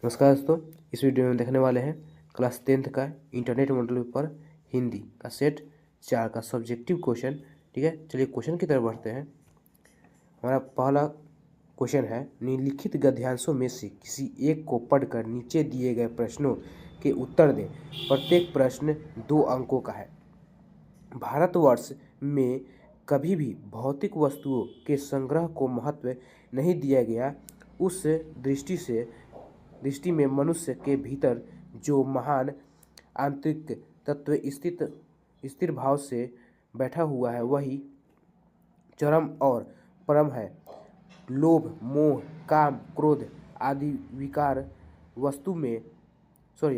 नमस्कार दोस्तों, इस वीडियो में देखने वाले हैं क्लास 10th का इंटरनेट मॉडल पेपर हिंदी का सेट 4 का सब्जेक्टिव क्वेश्चन। ठीक है, चलिए क्वेश्चन की तरफ बढ़ते हैं। हमारा पहला क्वेश्चन है, निम्नलिखित गद्यांशों में से किसी एक को पढ़कर नीचे दिए गए प्रश्नों के उत्तर दें। प्रत्येक प्रश्न 2 अंकों का है। भारतवर्ष में कभी भी भौतिक वस्तुओं के संग्रह को महत्व नहीं दिया गया। उस दृष्टि में मनुष्य के भीतर जो महान आंतरिक तत्व स्थिर भाव से बैठा हुआ है वही चरम और परम है। लोभ, मोह, काम, क्रोध आदि विकार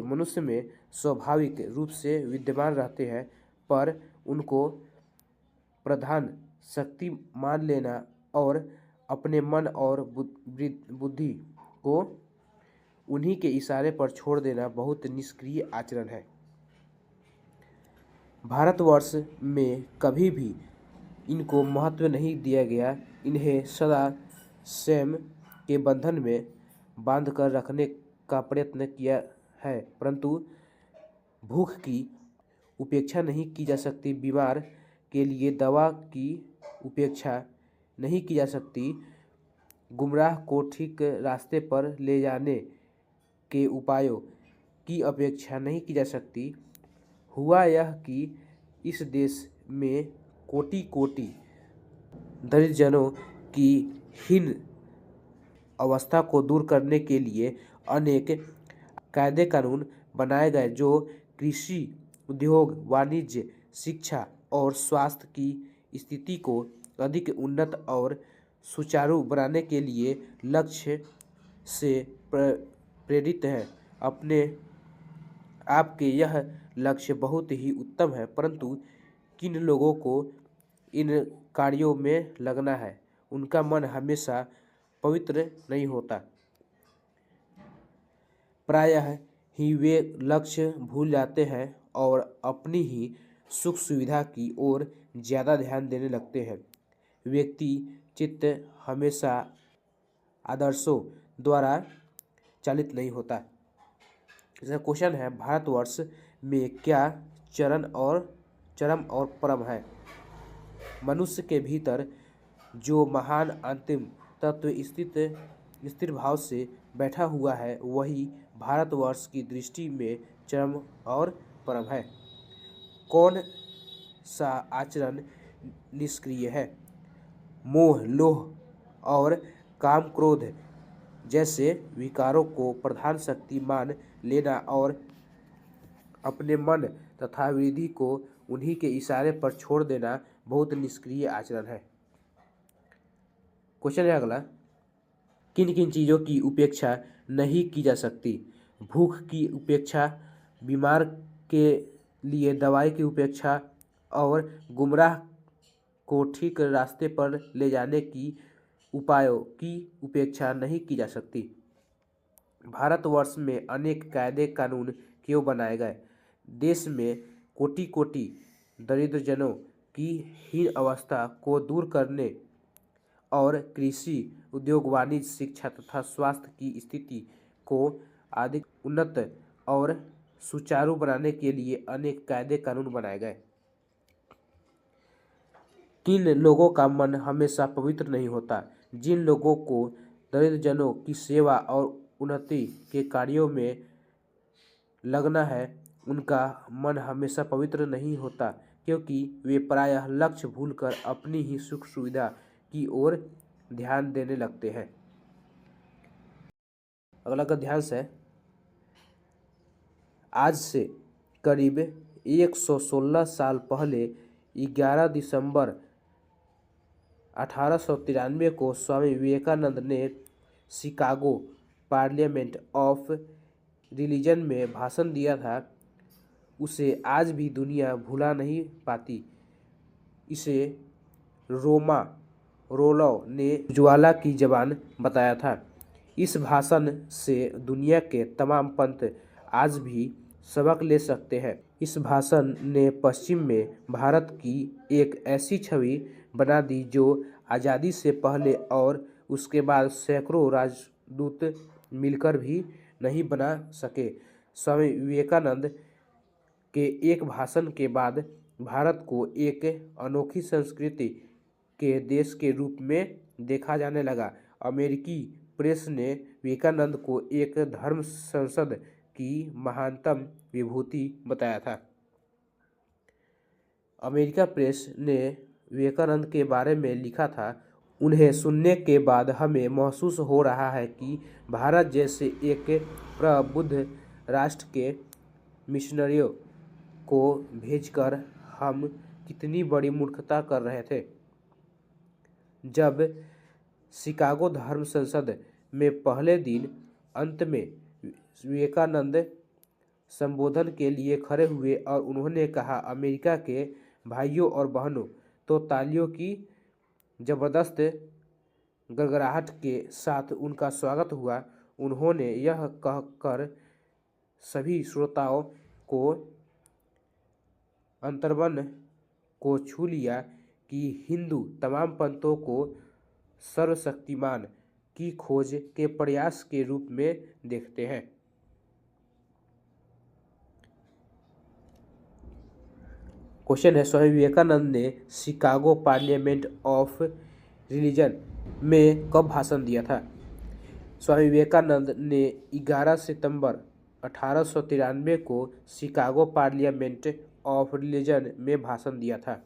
मनुष्य में स्वाभाविक रूप से विद्यमान रहते हैं, पर उनको प्रधान शक्ति मान लेना और अपने मन और बुद्धि को उन्हीं के इशारे पर छोड़ देना बहुत निष्क्रिय आचरण है। भारतवर्ष में कभी भी इनको महत्व नहीं दिया गया। इन्हें सदा स्वयं के बंधन में बांध कर रखने का प्रयत्न किया है, परंतु भूख की उपेक्षा नहीं की जा सकती, बीमार के लिए दवा की उपेक्षा नहीं की जा सकती, गुमराह को ठीक रास्ते पर ले जाने के उपायों की अपेक्षा नहीं की जा सकती। हुआ यह कि इस देश में कोटि कोटि दरिद्रजनों की हीन अवस्था को दूर करने के लिए अनेक कायदे कानून बनाए गए, जो कृषि, उद्योग, वाणिज्य, शिक्षा और स्वास्थ्य की स्थिति को अधिक उन्नत और सुचारू बनाने के लिए लक्ष्य से प्रेरित है। अपने आप के यह लक्ष्य बहुत ही उत्तम है, परंतु किन लोगों को इन कार्यों में लगना है, उनका मन हमेशा पवित्र नहीं होता। प्रायः ही वे लक्ष्य भूल जाते हैं और अपनी ही सुख सुविधा की ओर ज़्यादा ध्यान देने लगते हैं। व्यक्ति चित्त हमेशा आदर्शों द्वारा चालित नहीं होता। जैसा क्वेश्चन है, भारतवर्ष में क्या चरम और परम है? मनुष्य के भीतर जो महान अंतिम तत्व स्थिर भाव से बैठा हुआ है वही भारतवर्ष की दृष्टि में चरम और परम है। कौन सा आचरण निष्क्रिय है? मोह, लोभ और काम, क्रोध जैसे विकारों को प्रधान शक्ति मान लेना और अपने मन तथा वृद्धि को उन्हीं के इशारे पर छोड़ देना बहुत निष्क्रिय आचरण है। क्वेश्चन है अगला, किन किन चीज़ों की उपेक्षा नहीं की जा सकती? भूख की उपेक्षा, बीमार के लिए दवाई की उपेक्षा और गुमराह को ठीक रास्ते पर ले जाने की उपायों की उपेक्षा नहीं की जा सकती। भारतवर्ष में अनेक कायदे कानून क्यों बनाए गए? देश में कोटि कोटि दरिद्रजनों की हीन अवस्था को दूर करने और कृषि, उद्योग, वाणिज्य, शिक्षा तथा स्वास्थ्य की स्थिति को अधिक उन्नत और सुचारू बनाने के लिए अनेक कायदे कानून बनाए गए। किन लोगों का मन हमेशा पवित्र नहीं होता? जिन लोगों को दरिद्रजनों की सेवा और उन्नति के कार्यों में लगना है, उनका मन हमेशा पवित्र नहीं होता, क्योंकि वे प्रायः लक्ष्य भूलकर अपनी ही सुख सुविधा की ओर ध्यान देने लगते हैं। अगला गद्यांश है, आज से करीब 116 साल पहले 11 दिसंबर 1893 को स्वामी विवेकानंद ने शिकागो पार्लियामेंट ऑफ रिलीजन में भाषण दिया था। उसे आज भी दुनिया भुला नहीं पाती। इसे रोमा रोलोव ने ज्वाला की जबान बताया था। इस भाषण से दुनिया के तमाम पंथ आज भी सबक ले सकते हैं। इस भाषण ने पश्चिम में भारत की एक ऐसी छवि बना दी जो आज़ादी से पहले और उसके बाद सैकड़ों राजदूत मिलकर भी नहीं बना सके। स्वामी विवेकानंद के एक भाषण के बाद भारत को एक अनोखी संस्कृति के देश के रूप में देखा जाने लगा। अमेरिकी प्रेस ने विवेकानंद को एक धर्म संसद की महानतम विभूति बताया था। अमेरिका प्रेस ने विवेकानंद के बारे में लिखा था, उन्हें सुनने के बाद हमें महसूस हो रहा है कि भारत जैसे एक प्रबुद्ध राष्ट्र के मिशनरियों को भेजकर हम कितनी बड़ी मूर्खता कर रहे थे। जब शिकागो धर्म संसद में पहले दिन अंत में विवेकानंद संबोधन के लिए खड़े हुए और उन्होंने कहा, अमेरिका के भाइयों और बहनों, तो तालियों की जबरदस्त गड़गड़ाहट के साथ उनका स्वागत हुआ। उन्होंने यह कहकर सभी श्रोताओं को अंतर्मन को छू लिया कि हिंदू तमाम पंथों को सर्वशक्तिमान की खोज के प्रयास के रूप में देखते हैं। क्वेश्चन है, स्वामी विवेकानंद ने शिकागो पार्लियामेंट ऑफ रिलीजन में कब भाषण दिया था? स्वामी विवेकानंद ने 11 सितंबर 1893 को शिकागो पार्लियामेंट ऑफ रिलीजन में भाषण दिया था।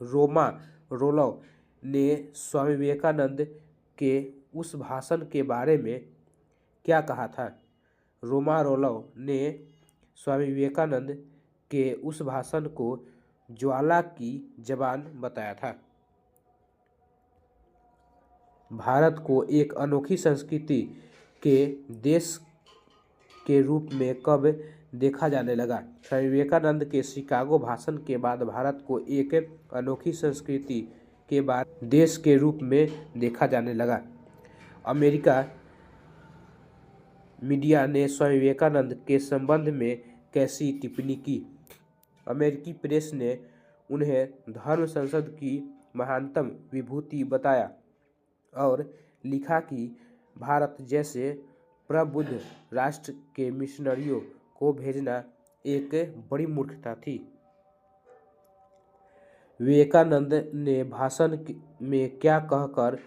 रोमा रोलोव ने स्वामी विवेकानंद के उस भाषण के बारे में क्या कहा था? रोमा रोलोव ने स्वामी विवेकानंद के उस भाषण को ज्वाला की जबान बताया था। भारत को एक अनोखी संस्कृति के देश के रूप में कब देखा जाने लगा? स्वामी विवेकानंद के शिकागो भाषण के बाद भारत को एक अनोखी संस्कृति के बाद देश के रूप में देखा जाने लगा। अमेरिका मीडिया ने स्वामी विवेकानंद के संबंध में कैसी टिप्पणी की? अमेरिकी प्रेस ने उन्हें धर्म संसद की महानतम विभूति बताया और लिखा कि भारत जैसे प्रबुद्ध राष्ट्र के मिशनरियों को भेजना एक बड़ी मूर्खता थी। विवेकानंद ने भाषण में क्या कहकर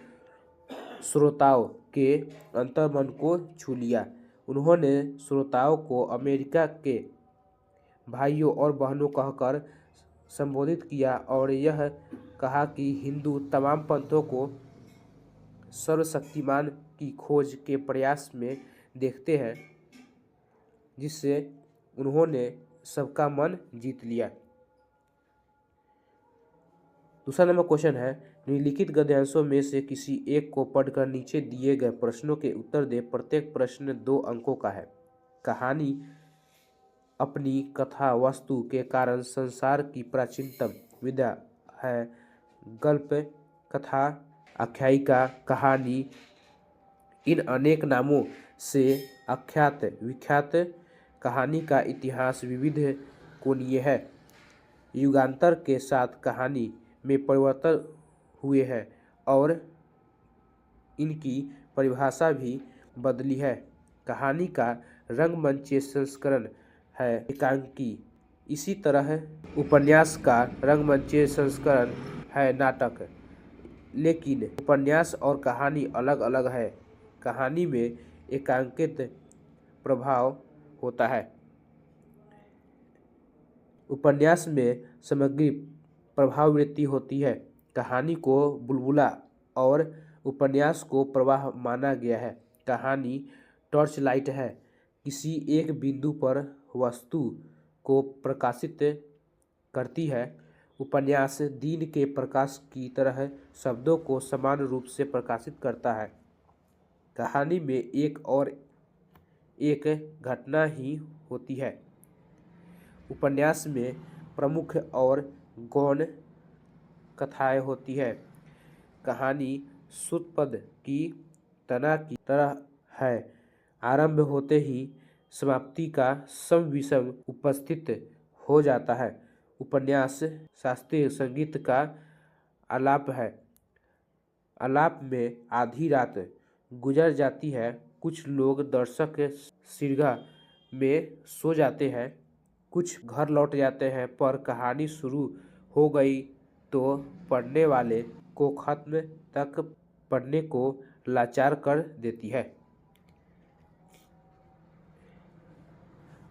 श्रोताओं के अंतर्मन को छू लिया? उन्होंने श्रोताओं को अमेरिका के भाइयों और बहनों कहकर संबोधित किया और यह कहा कि हिंदू तमाम पंथों को सर्वशक्तिमान की खोज के प्रयास में देखते हैं, जिससे उन्होंने सबका मन जीत लिया। दूसरा नंबर क्वेश्चन है, निम्नलिखित गद्यांशों में से किसी एक को पढ़कर नीचे दिए गए प्रश्नों के उत्तर दे। प्रत्येक प्रश्न 2 अंकों का है। कहानी अपनी कथा वस्तु के कारण संसार की प्राचीनतम विधा है। गल्प, कथा, आख्यायिका, कहानी, इन अनेक नामों से अख्यात विख्यात कहानी का इतिहास विविध कोणीय है। युगांतर के साथ कहानी में परिवर्तन हुए हैं और इनकी परिभाषा भी बदली है। कहानी का रंगमंच संस्करण है एकांकी। इसी तरह उपन्यास का रंगमंच संस्करण है नाटक। लेकिन उपन्यास और कहानी अलग अलग है। कहानी में एकांकित प्रभाव होता है। उपन्यास में सामग्री प्रभाववृत्ति होती है। कहानी को बुलबुला और उपन्यास को प्रवाह माना गया है। कहानी टॉर्च लाइट है, किसी एक बिंदु पर वस्तु को प्रकाशित करती है। उपन्यास दिन के प्रकाश की तरह शब्दों को समान रूप से प्रकाशित करता है। कहानी में एक और एक घटना ही होती है। उपन्यास में प्रमुख और गौण कथाएं होती है। कहानी सूत्रपद की तना की तरह है, आरंभ होते ही समाप्ति का सम विषम उपस्थित हो जाता है। उपन्यास शास्त्रीय संगीत का आलाप है। आलाप में आधी रात गुजर जाती है कुछ लोग दर्शक सीढ़ा में सो जाते हैं, कुछ घर लौट जाते हैं, पर कहानी शुरू हो गई तो पढ़ने वाले को खत्म तक पढ़ने को लाचार कर देती है।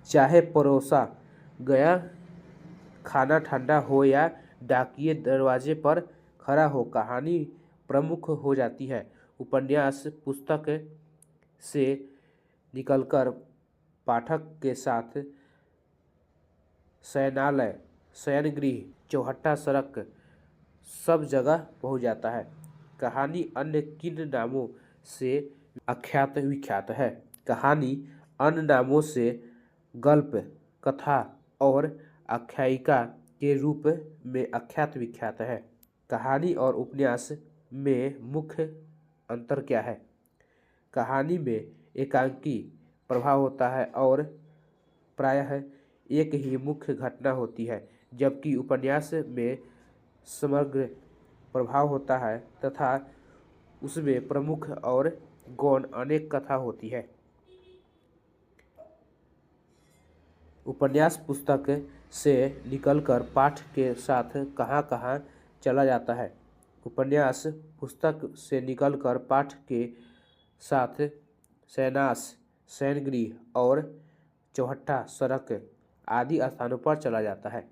चाहे परोसा गया खाना ठंडा हो या डाकिये दरवाजे पर खड़ा हो, कहानी प्रमुख हो जाती है। उपन्यास पुस्तक से निकलकर पाठक के साथ शयनालय, शयनगृह, चौहट्टा, सड़क सब जगह पहुंच जाता है। कहानी अन्य किन नामों से आख्यात विख्यात है? कहानी अन्य नामों से गल्प, कथा और आख्यायिका के रूप में आख्यात विख्यात है। कहानी और उपन्यास में मुख्य अंतर क्या है? कहानी में एकांकी प्रभाव होता है और प्रायः एक ही मुख्य घटना होती है, जबकि उपन्यास में समग्र प्रभाव होता है तथा उसमें प्रमुख और गौण अनेक कथा होती है। उपन्यास पुस्तक से निकलकर पाठ के साथ कहाँ चला जाता है? उपन्यास पुस्तक से निकलकर पाठ के साथ शयनास, शयनगृह और चौहट्टा, सड़क आदि स्थानों पर चला जाता है।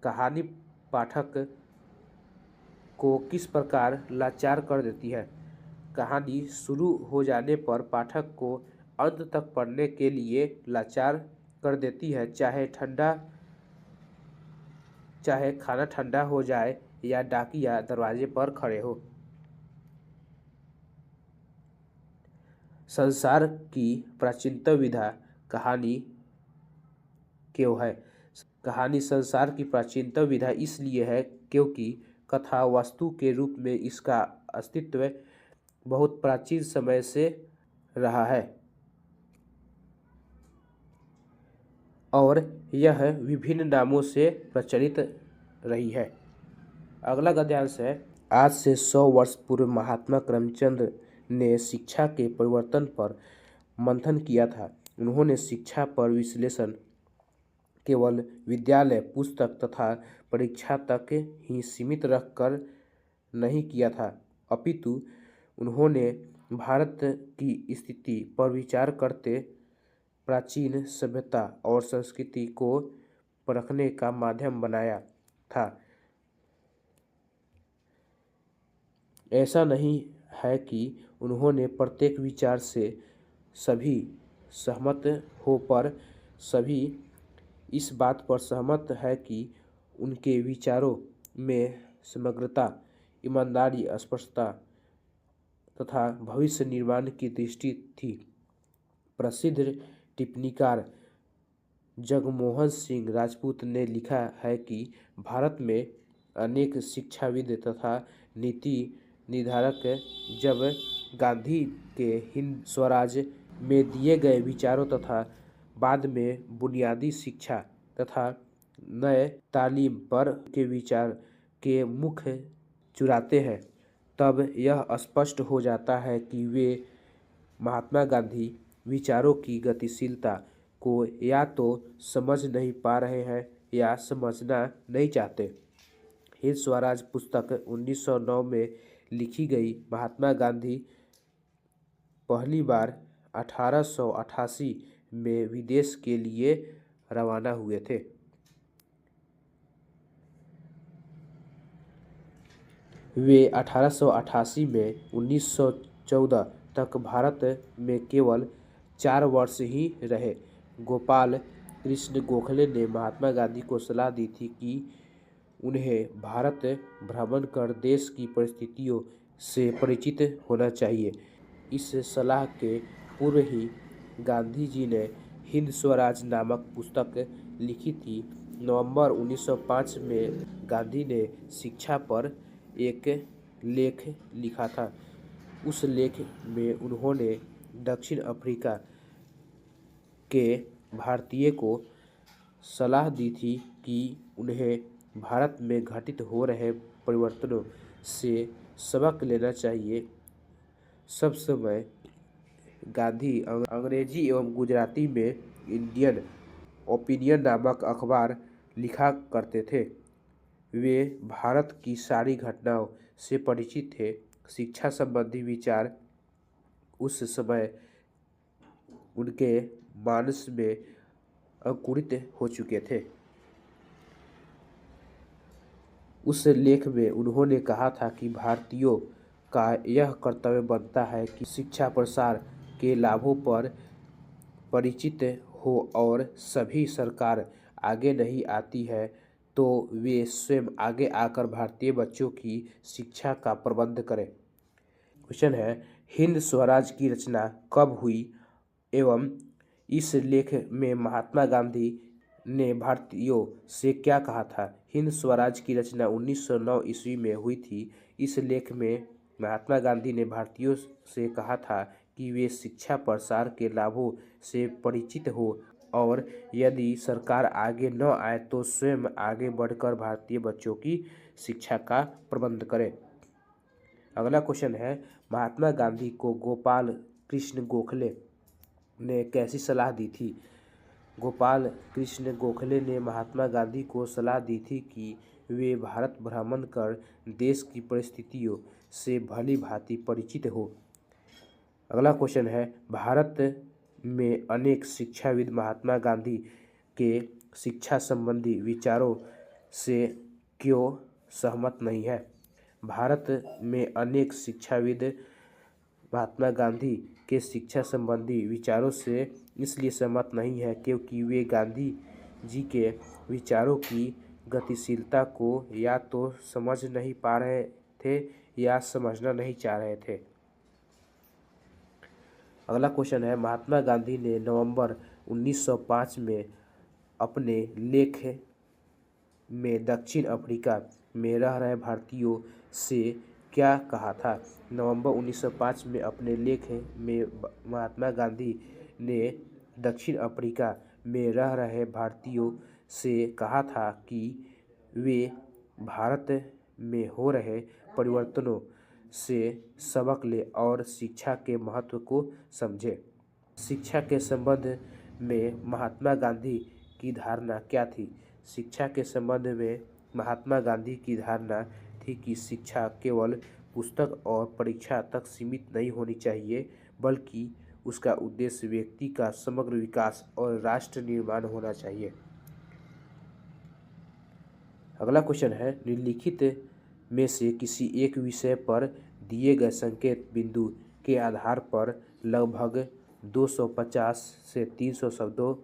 कहानी पाठक को किस प्रकार लाचार कर देती है? कहानी शुरू हो जाने पर पाठक को अंत तक पढ़ने के लिए लाचार कर देती है, चाहे खाना ठंडा हो जाए या डाकिया दरवाजे पर खड़े हो। संसार की प्राचीनतम विधा कहानी क्यों है? कहानी संसार की प्राचीनतम विधा इसलिए है क्योंकि कथा वस्तु के रूप में इसका अस्तित्व बहुत प्राचीन समय से रहा है और यह विभिन्न नामों से प्रचलित रही है। अगला गद्यांश है, आज से 100 वर्ष पूर्व महात्मा करमचंद ने शिक्षा के परिवर्तन पर मंथन किया था। उन्होंने शिक्षा पर विश्लेषण केवल विद्यालय, पुस्तक तथा परीक्षा तक ही सीमित रखकर नहीं किया था, अपितु उन्होंने भारत की स्थिति पर विचार करते प्राचीन सभ्यता और संस्कृति को परखने का माध्यम बनाया था। ऐसा नहीं है कि उन्होंने प्रत्येक विचार से सभी सहमत हो, पर सभी इस बात पर सहमत है कि उनके विचारों में समग्रता, ईमानदारी, स्पष्टता तथा भविष्य निर्माण की दृष्टि थी। प्रसिद्ध टिप्पणीकार जगमोहन सिंह राजपूत ने लिखा है कि भारत में अनेक शिक्षाविद तथा नीति निर्धारक जब गांधी के हिंद स्वराज में दिए गए विचारों तथा बाद में बुनियादी शिक्षा तथा नए तालीम पर के विचार के मुख चुराते हैं, तब यह स्पष्ट हो जाता है कि वे महात्मा गांधी विचारों की गतिशीलता को या तो समझ नहीं पा रहे हैं या समझना नहीं चाहते। हिंद स्वराज पुस्तक 1909 में लिखी गई। महात्मा गांधी पहली बार 1888 में विदेश के लिए रवाना हुए थे। वे 1888 में 1914 तक भारत में केवल 4 वर्ष ही रहे। गोपाल कृष्ण गोखले ने महात्मा गांधी को सलाह दी थी कि उन्हें भारत भ्रमण कर देश की परिस्थितियों से परिचित होना चाहिए। इस सलाह के पूर्व ही गांधी जी ने हिंद स्वराज नामक पुस्तक लिखी थी। नवंबर 1905 में गांधी ने शिक्षा पर एक लेख लिखा था। उस लेख में उन्होंने दक्षिण अफ्रीका के भारतीय को सलाह दी थी कि उन्हें भारत में घटित हो रहे परिवर्तनों से सबक लेना चाहिए। सब समय गांधी अंग्रेजी एवं गुजराती में इंडियन ओपिनियन नामक अखबार लिखा करते थे। वे भारत की सारी घटनाओं से परिचित थे। शिक्षा संबंधी विचार उस समय उनके मानस में अंकुरित हो चुके थे। उस लेख में उन्होंने कहा था कि भारतीयों का यह कर्तव्य बनता है कि शिक्षा प्रसार के लाभों पर परिचित हो और सभी सरकार आगे नहीं आती है तो वे स्वयं आगे आकर भारतीय बच्चों की शिक्षा का प्रबंध करें। क्वेश्चन है, हिंद स्वराज की रचना कब हुई एवं इस लेख में महात्मा गांधी ने भारतीयों से क्या कहा था? हिंद स्वराज की रचना 1909 ईस्वी में हुई थी। इस लेख में महात्मा गांधी ने भारतीयों से कहा था कि वे शिक्षा प्रसार के लाभों से परिचित हो और यदि सरकार आगे न आए तो स्वयं आगे बढ़कर भारतीय बच्चों की शिक्षा का प्रबंध करें। अगला क्वेश्चन है, महात्मा गांधी को गोपाल कृष्ण गोखले ने कैसी सलाह दी थी? गोपाल कृष्ण गोखले ने महात्मा गांधी को सलाह दी थी कि वे भारत भ्रमण कर देश की परिस्थितियों से भली भांति परिचित हो। अगला क्वेश्चन है, भारत में अनेक शिक्षाविद महात्मा गांधी के शिक्षा संबंधी विचारों से क्यों सहमत नहीं है? भारत में अनेक शिक्षाविद महात्मा गांधी के शिक्षा संबंधी विचारों से इसलिए सहमत नहीं है क्योंकि वे गांधी जी के विचारों की गतिशीलता को या तो समझ नहीं पा रहे थे या समझना नहीं चाह रहे थे। अगला क्वेश्चन है, महात्मा गांधी ने नवंबर 1905 में अपने लेख में दक्षिण अफ्रीका में रह रहे भारतीयों से क्या कहा था? नवंबर 1905 में अपने लेख में महात्मा गांधी ने दक्षिण अफ्रीका में रह रहे भारतीयों से कहा था कि वे भारत में हो रहे परिवर्तनों से सबक लें और शिक्षा के महत्व को समझें। शिक्षा के संबंध में महात्मा गांधी की धारणा क्या थी? शिक्षा के संबंध में महात्मा गांधी की धारणा थी कि शिक्षा केवल पुस्तक और परीक्षा तक सीमित नहीं होनी चाहिए बल्कि उसका उद्देश्य व्यक्ति का समग्र विकास और राष्ट्र निर्माण होना चाहिए। अगला क्वेश्चन है, निम्नलिखित में से किसी एक विषय पर दिए गए संकेत बिंदु के आधार पर लगभग 250 से 300 शब्दों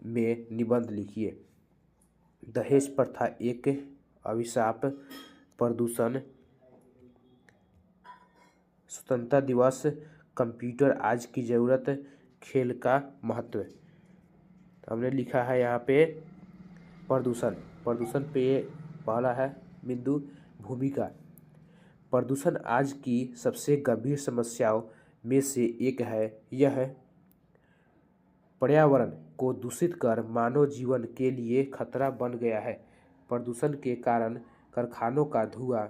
में निबंध लिखिए। दहेज प्रथा एक अभिशाप, प्रदूषण, स्वतंत्रता दिवस, कंप्यूटर आज की ज़रूरत, खेल का महत्व। हमने लिखा है यहाँ पे प्रदूषण। प्रदूषण पे पहला है बिंदु भूमिका। प्रदूषण आज की सबसे गंभीर समस्याओं में से एक है। यह पर्यावरण को दूषित कर मानव जीवन के लिए खतरा बन गया है। प्रदूषण के कारण कारखानों का धुआं,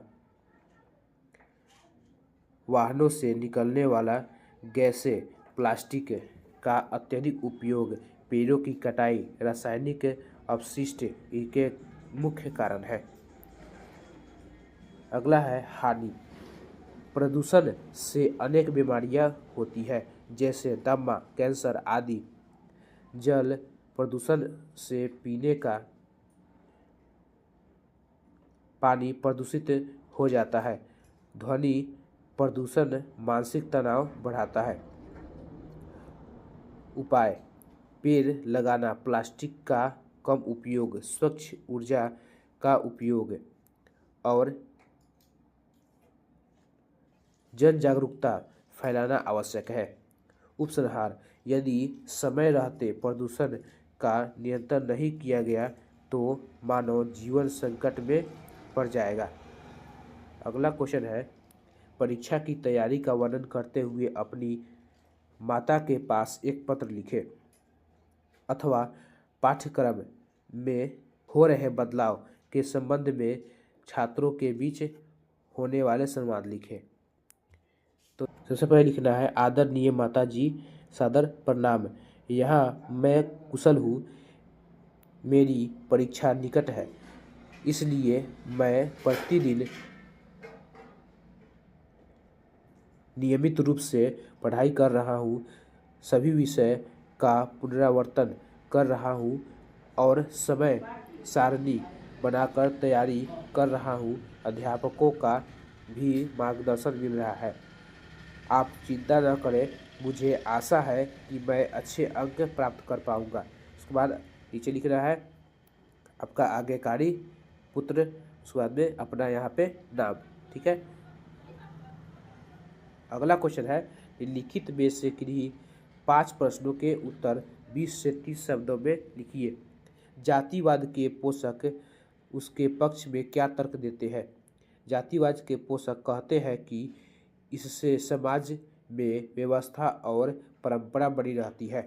वाहनों से निकलने वाला गैसें, प्लास्टिक का अत्यधिक उपयोग, पेड़ों की कटाई, रासायनिक अपशिष्ट इनके मुख्य कारण है। अगला है हानि। प्रदूषण से अनेक बीमारियां होती है जैसे दमा, कैंसर आदि। जल प्रदूषण से पीने का पानी प्रदूषित हो जाता है। ध्वनि प्रदूषण मानसिक तनाव बढ़ाता है। उपाय, पेड़ लगाना, प्लास्टिक का कम उपयोग, स्वच्छ ऊर्जा का उपयोग और जन जागरूकता फैलाना आवश्यक है। उपसंहार, यदि समय रहते प्रदूषण का नियंत्रण नहीं किया गया तो मानव जीवन संकट में पड़ जाएगा। अगला क्वेश्चन है, परीक्षा की तैयारी का वर्णन करते हुए अपनी माता के पास एक पत्र लिखें अथवा पाठ्यक्रम में हो रहे बदलाव के संबंध में छात्रों के बीच होने वाले संवाद लिखें। तो सबसे पहले लिखना है आदरणीय माता जी, सादर प्रणाम। यहाँ मैं कुशल हूँ, मेरी परीक्षा निकट है, इसलिए मैं प्रतिदिन नियमित रूप से पढ़ाई कर रहा हूँ, सभी विषय का पुनरावर्तन कर रहा हूँ और समय सारणी बनाकर तैयारी कर रहा हूँ। अध्यापकों का भी मार्गदर्शन मिल रहा है। आप चिंता न करें, मुझे आशा है कि मैं अच्छे अंक प्राप्त कर पाऊँगा। उसके बाद नीचे लिख रहा है आपका आज्ञाकारी पुत्र, उसके बाद में अपना यहाँ पे नाम। ठीक है। अगला क्वेश्चन है लिखित में से किन्हीं 5 प्रश्नों के उत्तर 20 से 30 शब्दों में लिखिए। जातिवाद के पोषक उसके पक्ष में क्या तर्क देते हैं? जातिवाद के पोषक कहते हैं कि इससे समाज में व्यवस्था और परंपरा बनी रहती है।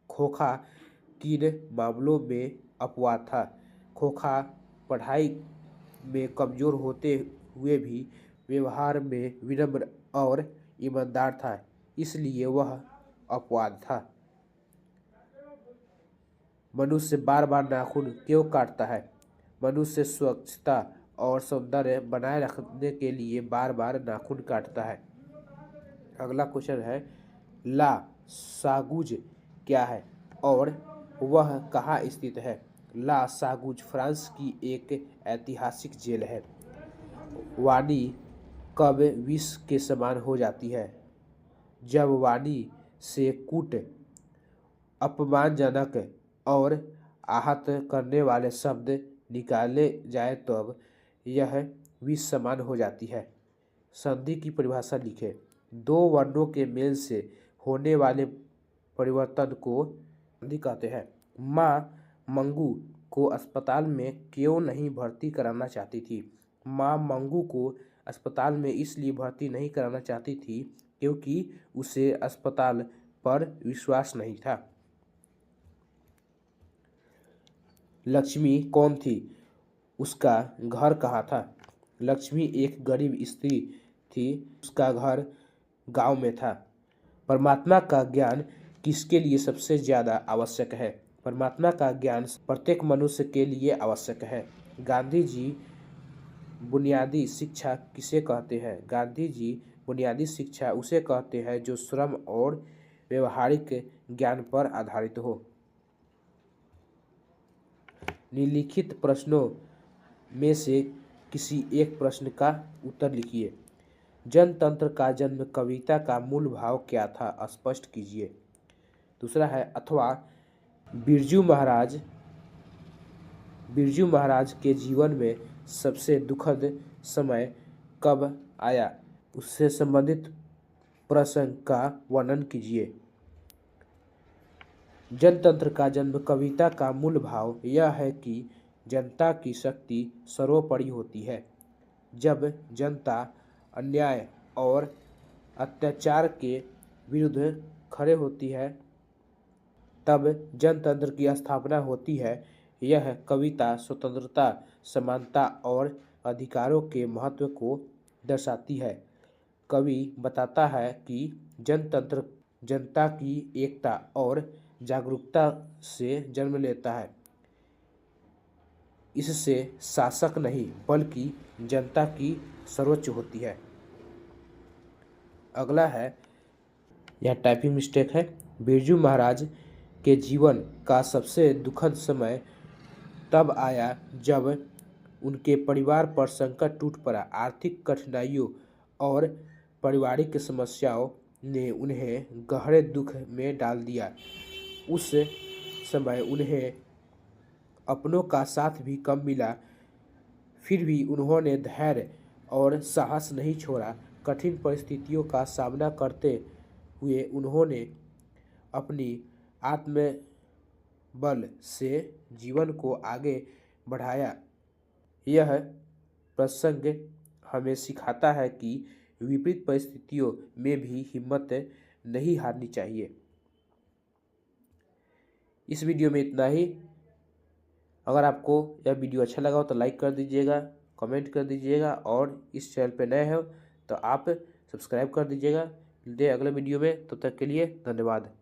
खोखा किन मामलों में अपवाद था? खोखा पढ़ाई में कमजोर होते हुए भी व्यवहार में विनम्र और ईमानदार था, इसलिए वह अपवाद था। मनुष्य बार बार नाखून क्यों काटता है? मनुष्य स्वच्छता और सौंदर्य बनाए रखने के लिए बार बार नाखून काटता है। अगला क्वेश्चन है ला सागुज क्या है और वह कहाँ स्थित है? ला सागुज फ्रांस की एक ऐतिहासिक जेल है। वाणी कब विष के समान हो जाती है? जब वाणी से कूट, अपमानजनक और आहत करने वाले शब्द निकाले जाए तब यह विष समान हो जाती है। संधि की परिभाषा लिखें। 2 वर्णों के मेल से होने वाले परिवर्तन को संधि कहते हैं। माँ मंगू को अस्पताल में क्यों नहीं भर्ती कराना चाहती थी? माँ मंगू को अस्पताल में इसलिए भर्ती नहीं कराना चाहती थी क्योंकि उसे अस्पताल पर विश्वास नहीं था। लक्ष्मी कौन थी? उसका घर कहाँ था? लक्ष्मी एक गरीब स्त्री थी, उसका घर गांव में था। परमात्मा का ज्ञान किसके लिए सबसे ज़्यादा आवश्यक है? परमात्मा का ज्ञान प्रत्येक मनुष्य के लिए आवश्यक है। गांधी जी बुनियादी शिक्षा किसे कहते हैं? गांधी जी बुनियादी शिक्षा उसे कहते हैं जो श्रम और व्यवहारिक ज्ञान पर आधारित हो। निम्नलिखित प्रश्नों में से किसी एक प्रश्न का उत्तर लिखिए। जनतंत्र का जन्म कविता का मूल भाव क्या था? स्पष्ट कीजिए। दूसरा है अथवा बिरजू महाराज के जीवन में सबसे दुखद समय कब आया? उससे संबंधित प्रसंग का वर्णन कीजिए। जनतंत्र का जन्म कविता का मूल भाव यह है कि जनता की शक्ति सर्वोपरि होती है। जब जनता अन्याय और अत्याचार के विरुद्ध खड़े होती है तब जनतंत्र की स्थापना होती है। यह कविता स्वतंत्रता, समानता और अधिकारों के महत्व को दर्शाती है। कवि बताता है कि जनतंत्र जनता की एकता और जागरूकता से जन्म लेता है। इससे शासक नहीं बल्कि जनता की सर्वोच्च होती है। अगला है, यह टाइपिंग मिस्टेक है। बिरजू महाराज के जीवन का सबसे दुखद समय तब आया जब उनके परिवार पर संकट टूट पड़ा। आर्थिक कठिनाइयों और पारिवारिक समस्याओं ने उन्हें गहरे दुख में डाल दिया। उस समय उन्हें अपनों का साथ भी कम मिला, फिर भी उन्होंने धैर्य और साहस नहीं छोड़ा। कठिन परिस्थितियों का सामना करते हुए उन्होंने अपनी आत्मबल से जीवन को आगे बढ़ाया। यह प्रसंग हमें सिखाता है कि विपरीत परिस्थितियों में भी हिम्मत नहीं हारनी चाहिए। इस वीडियो में इतना ही। अगर आपको यह वीडियो अच्छा लगा हो तो लाइक कर दीजिएगा, कमेंट कर दीजिएगा और इस चैनल पे नए हो तो आप सब्सक्राइब कर दीजिएगा। मिलते हैं अगले वीडियो में, तब तक के लिए धन्यवाद।